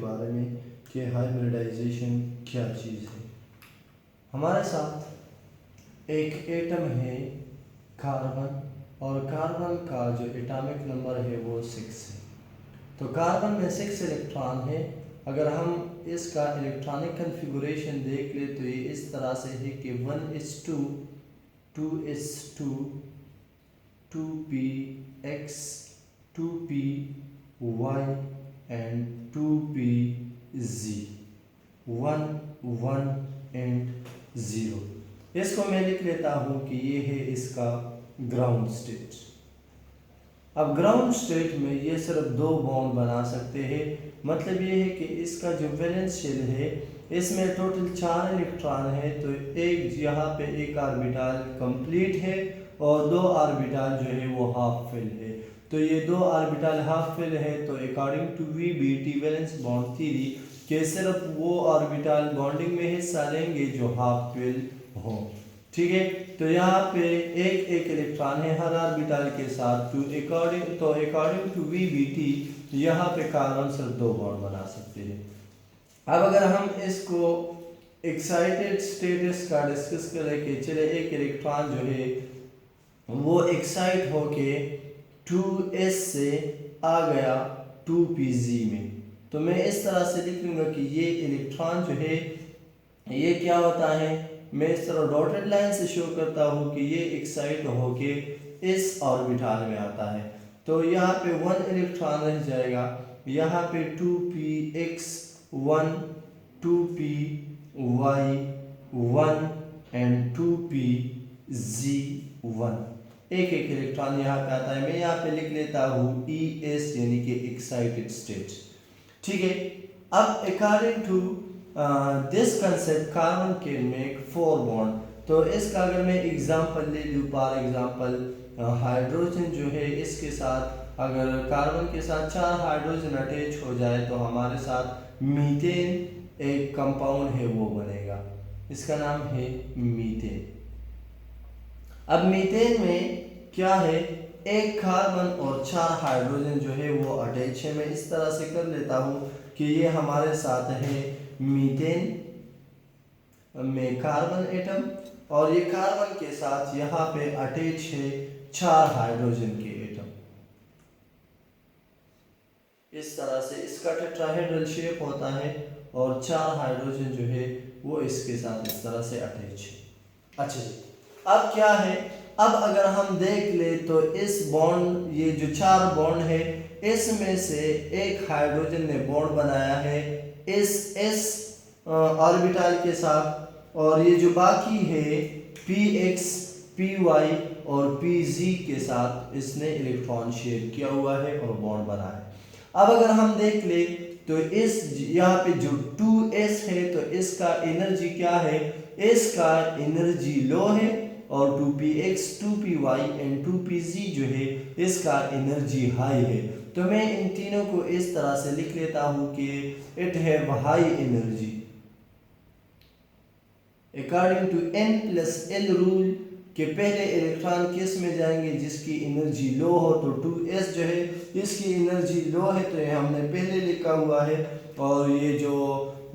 बारे में कि हाइब्रिडाइजेशन क्या चीज़ है। हमारे साथ एक एटम है कार्बन, और कार्बन का जो एटॉमिक नंबर है वो 6 है। तो कार्बन में 6 इलेक्ट्रॉन है। अगर हम इसका इलेक्ट्रॉनिक कन्फिगुरेशन देख ले तो ये इस तरह से है कि 1:2, 2:2, 2px, 2py and 2pz, 1 1 and 0। इसको मैं लिख लेता हूँ कि ये है इसका ग्राउंड स्टेट। अब ग्राउंड स्टेट में ये सिर्फ 2 बॉन्ड बना सकते हैं। मतलब ये है कि इसका जो वैलेंस शेल है इसमें टोटल 4 इलेक्ट्रॉन है, तो एक यहाँ पे एक ऑर्बिटल कंप्लीट है और 2 ऑर्बिटल जो है वो हाफ फिल है। तो ये 2 ऑर्बिटल हाफ फिल है, तो according to VBT valence bond theory के सिर्फ वो ऑर्बिटल बॉन्डिंग में हिस्सा लेंगे जो हाफ फिल हो। ठीक है, तो यहाँ पे एक एक इलेक्ट्रॉन है हर ऑर्बिटल के साथ। अकॉर्डिंग टू वीबीटी यहाँ पे कार्बन सिर्फ 2 बॉन्ड बना सकते हैं। अब अगर हम इसको एक्साइटेड स्टेटस का डिस्कस करें कि चले एक इलेक्ट्रॉन जो है वो एक्साइट होके 2s से आ गया 2pz में, तो मैं इस तरह से लिख लूँगा कि ये इलेक्ट्रॉन जो है ये क्या होता है, मैं इस तरह डॉटेड लाइन से शो करता हूँ कि ये एक्साइट होके इस ऑर्बिटल में आता है। तो यहाँ पे 1 इलेक्ट्रॉन रह जाएगा, यहाँ पे 2px 1, 2py 1 एंड 2pz 1। एक एक इलेक्ट्रॉन यहाँ पे आता है। मैं यहाँ पे लिख लेता हूँ ES यानी कि एक्साइटेड स्टेट। ठीक है, अब according to this concept carbon can make 4 bond. तो इसका अगर मैं एग्जांपल ले लूँ, फॉर एग्जांपल हाइड्रोजन जो है इसके साथ अगर कार्बन के साथ 4 हाइड्रोजन अटैच हो जाए तो हमारे साथ मीथेन एक कंपाउंड है वो बनेगा, इसका नाम है मीथेन। अब मीथेन में क्या है, एक कार्बन और 4 हाइड्रोजन जो है वो अटैच है। मैं इस तरह से कर लेता हूँ कि ये हमारे साथ है मीथेन में कार्बन एटम, और ये कार्बन के साथ यहाँ पे अटैच है 4 हाइड्रोजन के एटम। इस तरह से इसका टेट्राहेड्रल शेप होता है और 4 हाइड्रोजन जो है वो इसके साथ इस तरह से अटैच है। अच्छा जी, अब क्या है, अब अगर हम देख ले तो इस बॉन्ड, ये जो 4 बॉन्ड है इसमें से एक हाइड्रोजन ने बॉन्ड बनाया है इस ऑर्बिटल के साथ, और ये जो बाकी है px, py और pz के साथ इसने इलेक्ट्रॉन शेयर किया हुआ है और बॉन्ड बना है। अब अगर हम देख ले तो इस यहाँ पे जो 2s है तो इसका एनर्जी क्या है, इसका एनर्जी लो है, और 2px, 2py एंड 2pz जो है इसका एनर्जी हाई है। तो मैं इन तीनों को इस तरह से लिख लेता हूँ कि it have high energy according to n+l rule के पहले इलेक्ट्रॉन किस में जाएंगे, जिसकी एनर्जी लो हो। तो 2s जो है इसकी एनर्जी लो है, तो ये हमने पहले लिखा हुआ है, और ये जो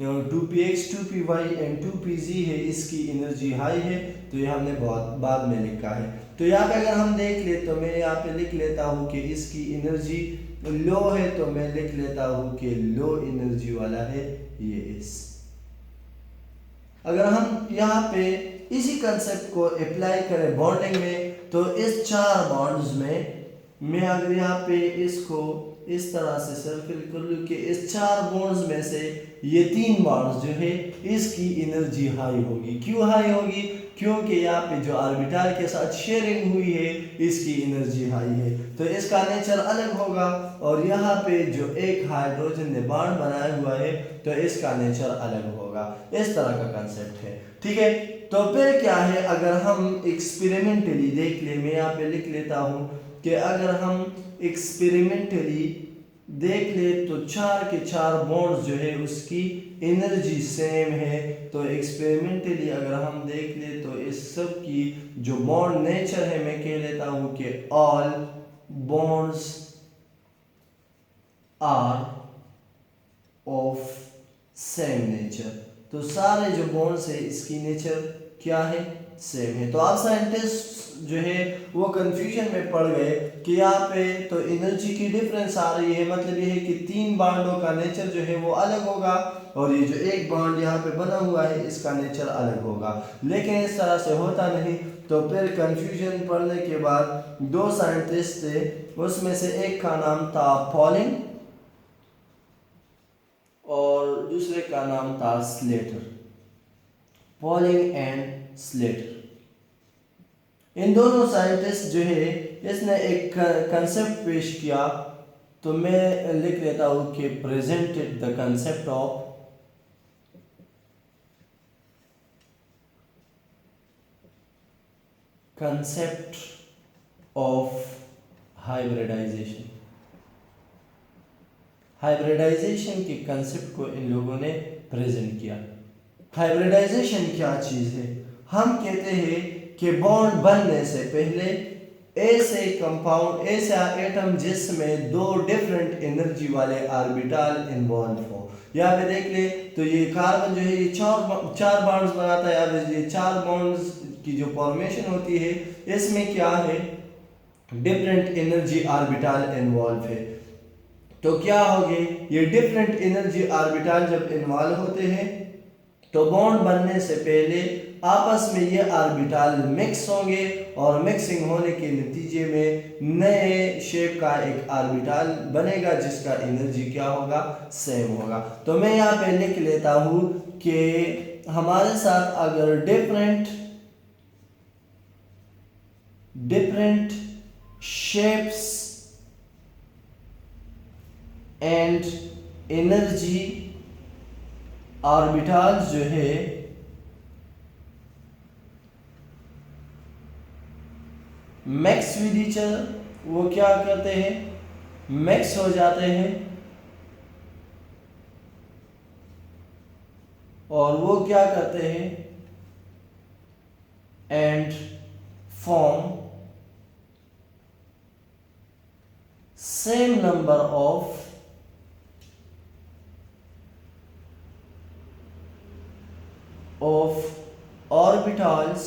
2px, 2py एंड 2pz है इसकी एनर्जी हाई है, तो ये हमने बहुत बाद में लिखा है। तो यहाँ पे अगर हम देख ले तो मैं यहाँ पे लिख लेता हूँ कि इसकी एनर्जी लो है, तो मैं लिख लेता हूँ कि लो एनर्जी वाला है ये इस। अगर हम यहाँ पे इसी कंसेप्ट को अप्लाई करें बॉन्डिंग में, तो इस 4 बॉन्ड्स में मैं अगर यहाँ पे इसको इस तरह से सर्किल कर लूँ कि इस 4 बॉन्ड्स में से ये 3 बॉन्ड्स जो है इसकी एनर्जी हाई होगी। क्यों हाई होगी, क्योंकि यहाँ पे जो ऑर्बिटल के साथ शेयरिंग हुई है इसकी एनर्जी हाई है, तो इसका नेचर अलग होगा, और यहाँ पे जो एक हाइड्रोजन ने बॉन्ड बनाया हुआ है तो इसका नेचर अलग होगा। इस तरह का कंसेप्ट है। ठीक है, तो फिर क्या है, अगर हम एक्सपेरिमेंटली देख ले, मैं यहाँ पे लिख लेता हूँ कि अगर हम एक्सपेरिमेंटली देख ले तो 4 के 4 बॉन्ड्स जो है उसकी एनर्जी सेम है। तो एक्सपेरिमेंटली अगर हम देख ले तो इस सब की जो बॉन्ड नेचर है मैं कह लेता हूँ कि all bonds are of same nature. तो सारे जो बॉन्ड्स है इसकी नेचर क्या है, सेम है। तो आप साइंटिस्ट जो है वो कंफ्यूजन में पड़ गए कि यहाँ पे तो एनर्जी की डिफरेंस आ रही है, मतलब ये है कि 3 बॉन्डों का नेचर जो है वो अलग होगा और ये जो एक बॉन्ड यहाँ पे बना हुआ है इसका नेचर अलग होगा, लेकिन इस तरह से होता नहीं। तो फिर कंफ्यूजन पड़ने के बाद 2 साइंटिस्ट थे, उसमें से एक का नाम था पॉलिंग और दूसरे का नाम था स्लेटर, पॉलिंग एंड स्लेटर। इन दोनों साइंटिस्ट जो है इसने एक कंसेप्ट पेश किया, तो मैं लिख लेता हूं कि presented the concept of hybridization. Hybridization के कंसेप्ट को इन लोगों ने प्रेजेंट किया। हाइब्रिडाइजेशन क्या चीज है, हम कहते हैं कि बॉन्ड बनने से पहले ए से कंपाउंड, ए से एटम जिसमें 2 डिफरेंट एनर्जी वाले ऑर्बिटल इन्वॉल्व हो। यहाँ पे देख ले तो ये कार्बन जो है ये चार बॉन्ड्स बनाता है। अब ये 4 बॉन्ड्स की जो फॉर्मेशन होती है इसमें क्या है, डिफरेंट एनर्जी ऑर्बिटल इन्वॉल्व है। तो क्या होगे, ये डिफरेंट एनर्जी ऑर्बिटल जब इन्वॉल्व होते हैं तो बॉन्ड बनने से पहले आपस में ये ऑर्बिटल मिक्स होंगे और मिक्सिंग होने के नतीजे में नए शेप का एक ऑर्बिटल बनेगा जिसका एनर्जी क्या होगा, सेम होगा। तो मैं यहाँ पे लिख लेता हूँ कि हमारे साथ अगर different shapes and energy orbitals जो है मैक्स विद ईच अदर, वो क्या करते हैं, मैक्स हो जाते हैं और वो क्या करते हैं and form same number of orbitals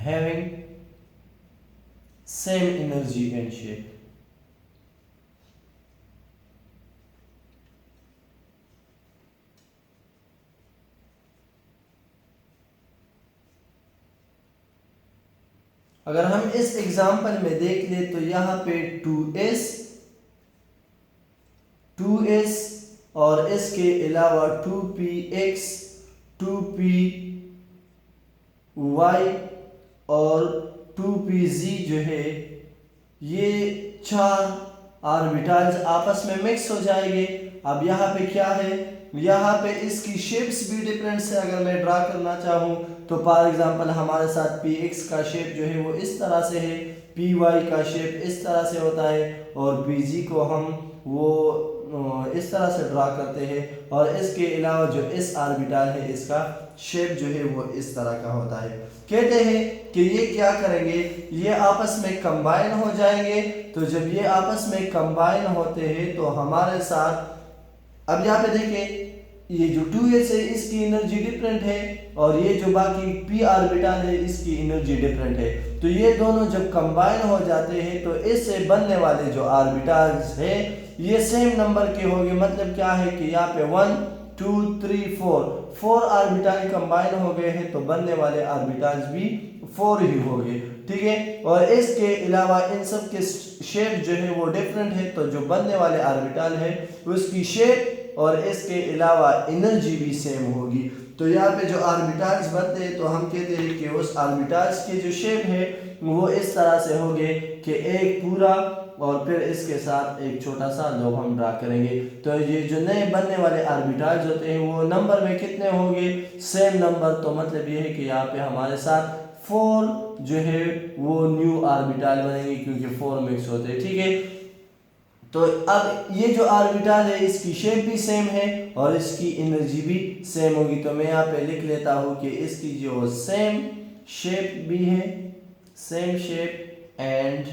having same energy and shape। अगर हम इस एग्जांपल में देख ले तो यहाँ पे 2s और इसके अलावा 2px 2py और 2pz जो है ये 4 ऑर्बिटल्स आपस में मिक्स हो जाएंगे। अब यहाँ पे क्या है, यहाँ पे इसकी शेप्स भी डिफरेंट है। अगर मैं ड्रा करना चाहूँ तो फॉर एग्जांपल हमारे साथ px का शेप जो है वो इस तरह से है, py का शेप इस तरह से होता है और pg को हम वो इस तरह से ड्रा करते हैं और इसके अलावा जो इस ऑर्बिटल है इसका शेप जो है वो इस तरह का होता है। कहते हैं कि ये क्या करेंगे, ये आपस में कंबाइन हो जाएंगे। तो जब ये आपस में कंबाइन होते हैं तो हमारे साथ, अब यहाँ पे देखिए ये जो 2s है इसकी एनर्जी डिफरेंट है और ये जो बाकी p ऑर्बिटल है इसकी एनर्जी डिफरेंट है। तो ये दोनों जब कंबाइन हो जाते हैं तो इससे बनने वाले जो ऑर्बिटल्स है ये सेम नंबर के होंगे। मतलब क्या है कि यहाँ पे 1 2 3 4 ऑर्बिटल कंबाइन हो गए हैं तो बनने वाले ऑर्बिटल्स भी 4 ही हो गए, ठीक है। और इसके अलावा इन सब के शेप जो है वो डिफरेंट है, तो जो बनने वाले ऑर्बिटल है उसकी शेप और इसके अलावा एनर्जी भी सेम होगी। तो यहाँ पे जो ऑर्बिटल्स बनते हैं तो हम कहते हैं कि उस ऑर्बिटल्स के जो शेप है वो इस तरह से होंगे कि एक पूरा और फिर इसके साथ एक छोटा सा लोब हम ड्रा करेंगे। तो ये जो नए बनने वाले ऑर्बिटल्स होते हैं वो नंबर में कितने होंगे, सेम नंबर। तो मतलब ये है कि यहाँ पे हमारे साथ 4 जो है वो न्यू ऑर्बिटल बनेंगे क्योंकि 4 मिक्स होते हैं, ठीक है। तो अब ये जो ऑर्बिटल है इसकी शेप भी सेम है और इसकी एनर्जी भी सेम होगी। तो मैं यहाँ पे लिख लेता हूँ कि इसकी जो सेम शेप भी है, same shape and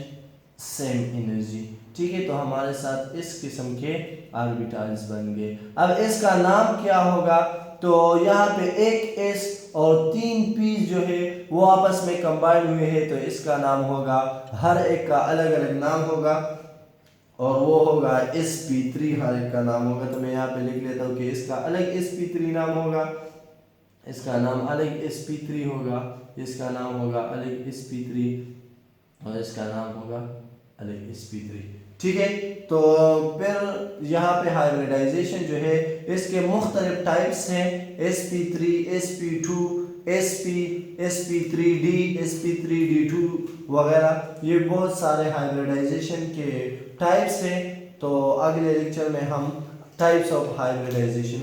same energy. ठीक है, तो हमारे साथ इस किस्म के ऑर्बिटल्स बन गए। अब इसका नाम क्या होगा, तो यहाँ पे एक s और 3 p जो है वो आपस में कंबाइन हुए हैं, तो इसका नाम होगा, हर एक का अलग अलग नाम होगा और वो होगा sp3, हर एक का नाम होगा। तो मैं यहाँ पे लिख लेता हूँ कि इसका अलग sp3 नाम होगा, इसका नाम अलग sp3 होगा, इसका नाम होगा अलग sp3 और इसका नाम होगा अलग sp3। ठीक है, तो फिर यहाँ पे हाइब्रिडाइजेशन जो है इसके मुख्तलिफ टाइप्स हैं, sp3, sp2, sp, sp3d, sp3d2 वगैरह, ये बहुत सारे हाइब्रिडाइजेशन के टाइप्स हैं। तो अगले लेक्चर में हम टाइप्स ऑफ हाइब्रिडाइजेशन